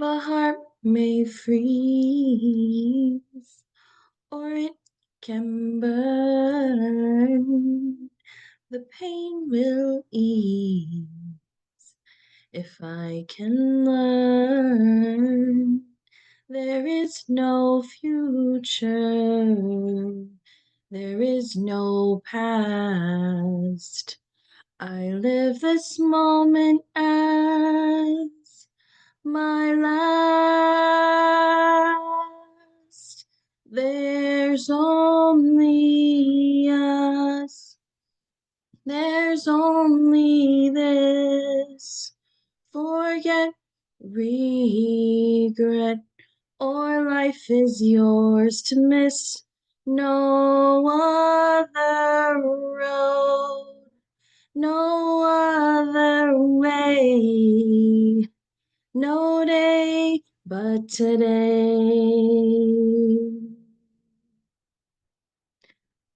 The heart may freeze, or it can burn. The pain will ease if I can learn. There is no future, there is no past. I live this moment as my last. There's only us. There's only this. Forget regret, or life is yours to miss. No other road, no other way. No day but today.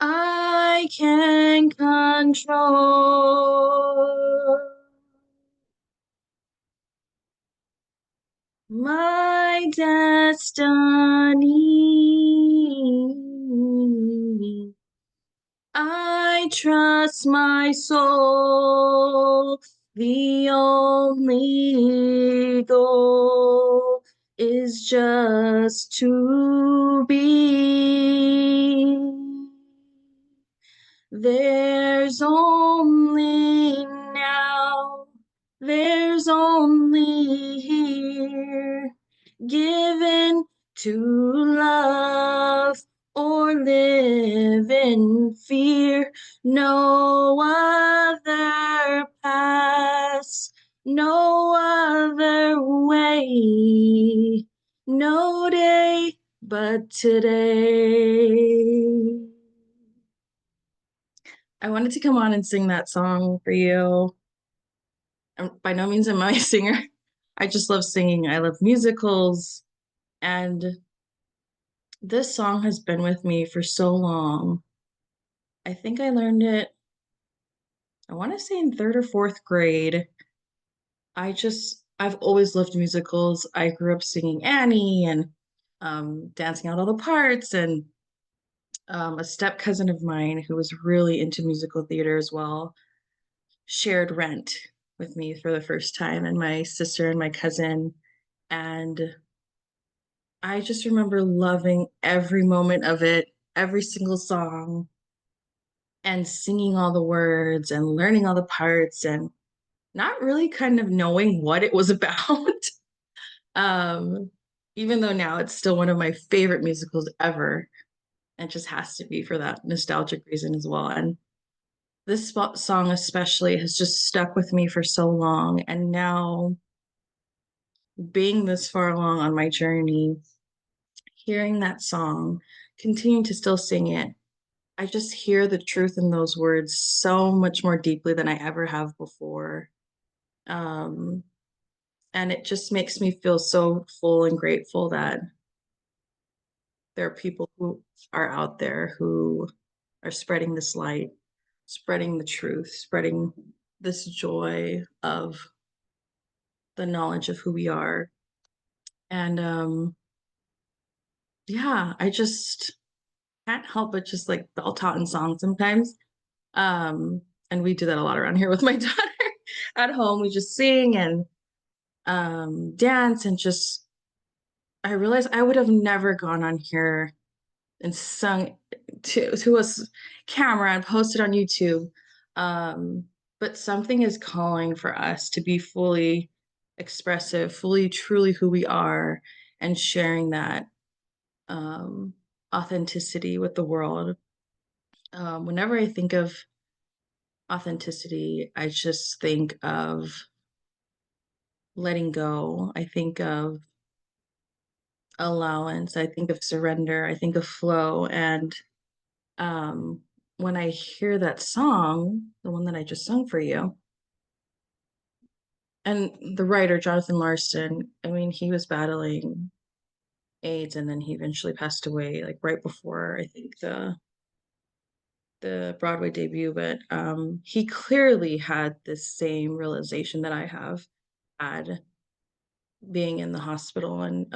I can control my destiny. I trust my soul. The only goal is just to be. There's only now, there's only here, given to love or live in fear. No other path, no other way, no day but today. I wanted to come on and sing that song for you. By no means am I a singer. I just love singing. I love musicals. And this song has been with me for so long. I think I learned it, I want to say in third or fourth grade. I've always loved musicals. I grew up singing Annie and dancing out all the parts. And a step cousin of mine who was really into musical theater as well shared Rent with me for the first time, and my sister and my cousin. And I just remember loving every moment of it, every single song, and singing all the words and learning all the parts and not really kind of knowing what it was about. um, Even though now it's still one of my favorite musicals ever. It just has to be for that nostalgic reason as well. And this song especially has just stuck with me for so long. And now, being this far along on my journey, hearing that song, continuing to still sing it, I just hear the truth in those words so much more deeply than I ever have before. Um, and it just makes me feel so full and grateful that there are people who are out there who are spreading this light, spreading the truth, spreading this joy of the knowledge of who we are. And yeah, I just can't help but just like belt out in song sometimes. Um, and we do that a lot around here with my daughter. At home. We just sing and dance and just. I realized I would have never gone on here and sung to a camera and posted on YouTube. But something is calling for us to be fully expressive, fully, truly who we are, and sharing that um, authenticity with the world. Whenever I think of authenticity, I just think of letting go. I think of allowance. I think of surrender. I think of flow. And um, when I hear that song, the one that I just sung for you, and the writer, Jonathan Larson, I mean, he was battling AIDS and then he eventually passed away, like right before I think the Broadway debut. But he clearly had this same realization that I have had being in the hospital and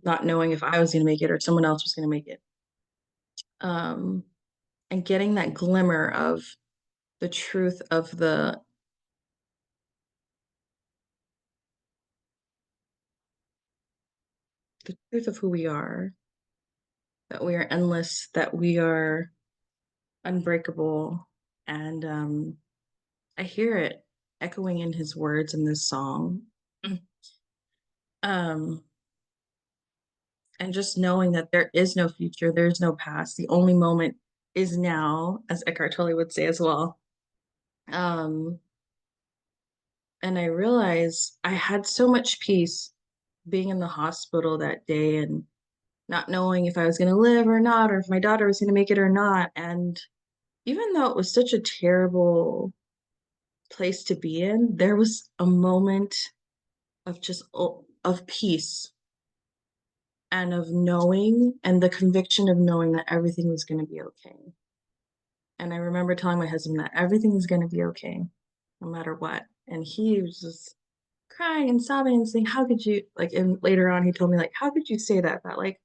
not knowing if I was going to make it or someone else was going to make it. Um, and getting that glimmer of the truth of the truth of who we are, that we are endless, that we are unbreakable. And I hear it echoing in his words in this song. Um, and just knowing that there is no future, there's no past. The only moment is now, as Eckhart Tolle would say as well. Um, and I realized I had so much peace being in the hospital that day and not knowing if I was going to live or not, or if my daughter was going to make it or not. And even though it was such a terrible place to be in, there was a moment of just of peace and of knowing and the conviction of knowing that everything was going to be okay. And I remember telling my husband that everything is going to be okay, no matter what. And he was just crying and sobbing and saying, "How could you?" Like, and later on, he told me, like, "How could you say that? That like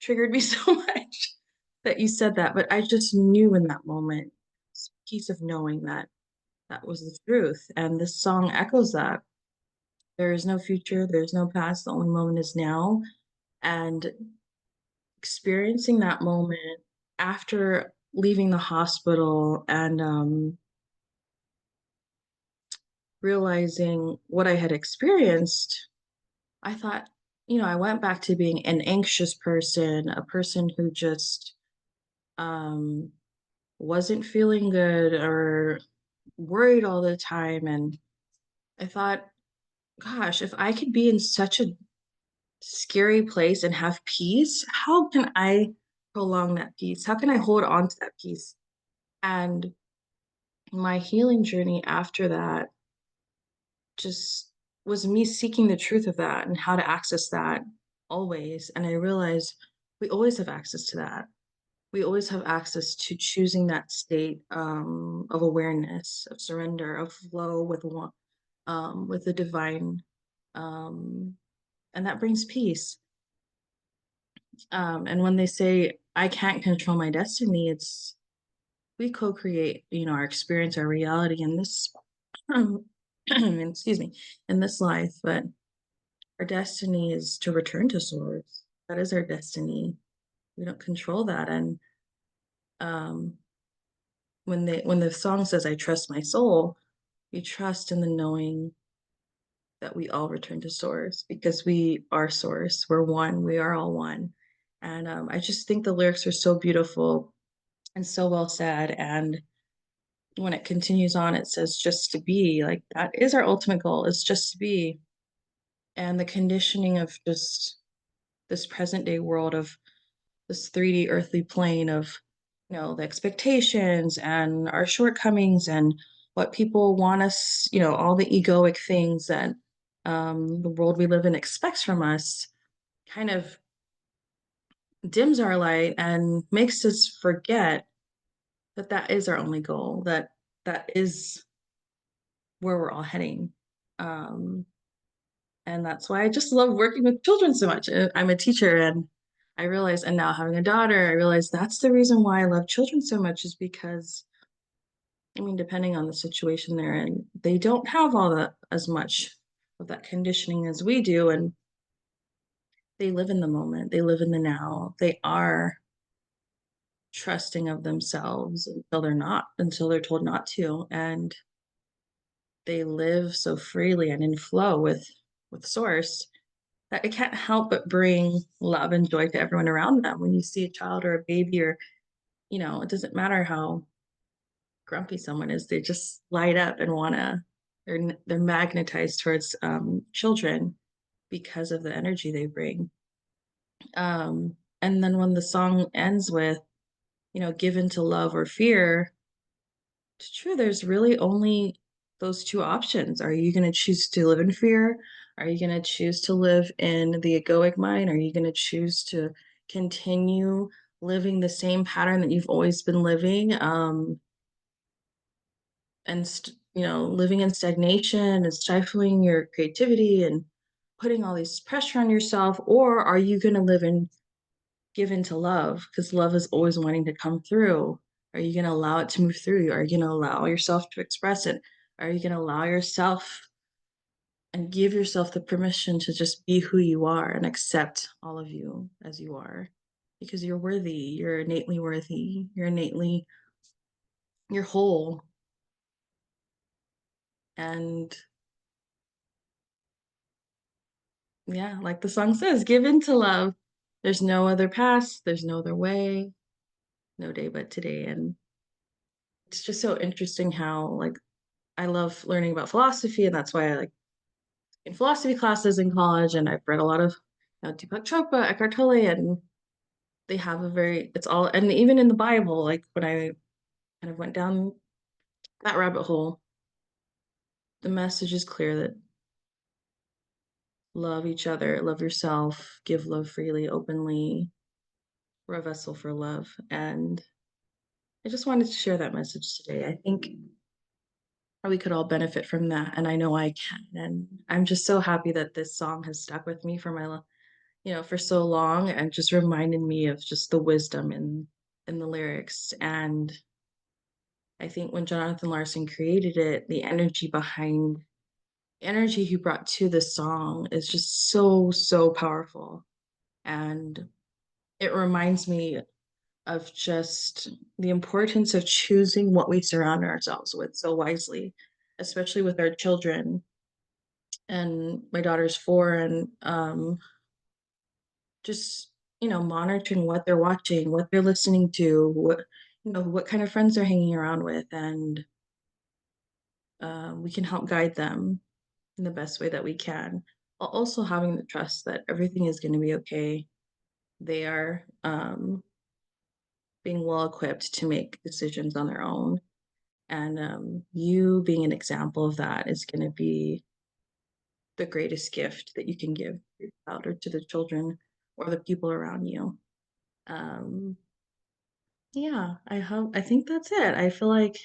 triggered me so much that you said that." But I just knew in that moment, this piece of knowing that that was the truth. And this song echoes that. There is no future. There's no past. The only moment is now. And experiencing that moment after leaving the hospital and realizing what I had experienced, I thought, I went back to being an anxious person, a person who just um, wasn't feeling good or worried all the time. And I thought, gosh, if I could be in such a scary place and have peace, how can I prolong that peace? How can I hold on to that peace? And my healing journey after that just was me seeking the truth of that and how to access that always. And I realized we always have access to that. We always have access to choosing that state of awareness, of surrender, of flow with one, with the divine, um, and that brings peace. And when they say I can't control my destiny, it's we co-create, our experience, our reality in this, excuse me, in this life. But our destiny is to return to source. That is our destiny. We don't control that. And um, when the song says, "I trust my soul," we trust in the knowing that we all return to source because we are source. We're one. We are all one. And I just think the lyrics are so beautiful and so well said. And when it continues on, it says, "Just to be," like that is our ultimate goal, is just to be. And the conditioning of just this present day world of this 3D earthly plane of, the expectations and our shortcomings and what people want us, all the egoic things that the world we live in expects from us kind of dims our light and makes us forget that that is our only goal, that that is where we're all heading. Um, and that's why I just love working with children so much. I'm a teacher and I realize, and now having a daughter, I realize that's the reason why I love children so much is because, I mean, depending on the situation they're in, they don't have all that as much of that conditioning as we do. And they live in the moment, they live in the now. They are trusting of themselves until they're told not to. And they live so freely and in flow with source that it can't help but bring love and joy to everyone around them. When you see a child or a baby, or, it doesn't matter how grumpy someone is, they just light up and they're magnetized towards children because of the energy they bring. And then when the song ends with, given to love or fear, it's true. There's really only those two options. Are you going to choose to live in fear? Are you going to choose to live in the egoic mind? Are you going to choose to continue living the same pattern that you've always been living? And living in stagnation and stifling your creativity and putting all this pressure on yourself, or are you going to live and give into love? Because love is always wanting to come through. Are you going to allow it to move through you? Are you going to allow yourself to express it? Are you going to allow yourself and give yourself the permission to just be who you are and accept all of you as you are? Because you're worthy, you're innately worthy, you're whole. And yeah, like the song says, give into love. There's no other past, there's no other way, no day but today. And it's just so interesting how, like, I love learning about philosophy, and that's why I like in philosophy classes in college. And I've read a lot of Deepak Chopra, Eckhart Tolle, and they have a very, it's all, and even in the Bible, like when I kind of went down that rabbit hole, the message is clear that love each other, love yourself, give love freely, openly. We're a vessel for love. And I just wanted to share that message today. I think we could all benefit from that. And I know I can. And I'm just so happy that this song has stuck with me for for so long, and just reminded me of just the wisdom in the lyrics. And I think when Jonathan Larson created it, the energy he brought to the song is just so, so powerful. And it reminds me of just the importance of choosing what we surround ourselves with so wisely, especially with our children. And my daughter's 4, and just monitoring what they're watching, what they're listening to, what kind of friends they're hanging around with, and we can help guide them in the best way that we can, while also having the trust that everything is going to be okay. They are being well equipped to make decisions on their own. And you being an example of that is going to be the greatest gift that you can give your child, or to the children, or the people around you. Um, yeah, I think that's it. I feel like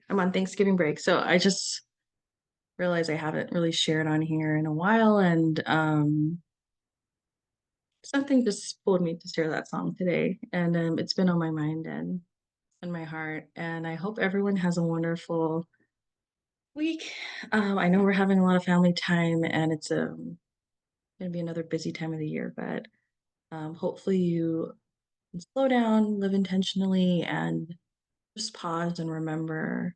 I'm on Thanksgiving break, so I just realized I haven't really shared on here in a while, and something just pulled me to share that song today, and it's been on my mind and in my heart. And I hope everyone has a wonderful week. I know we're having a lot of family time, and it's going to be another busy time of the year, but hopefully you can slow down, live intentionally, and just pause and remember,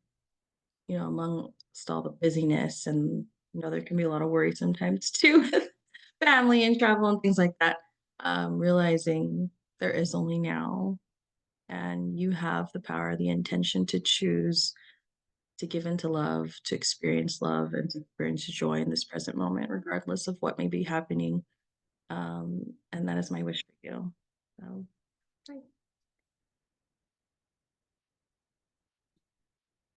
amongst all the busyness, and there can be a lot of worry sometimes too with family and travel and things like that. Realizing there is only now, and you have the power, the intention to choose to give into love, to experience love, and to experience joy in this present moment, regardless of what may be happening. And that is my wish for you. So, bye.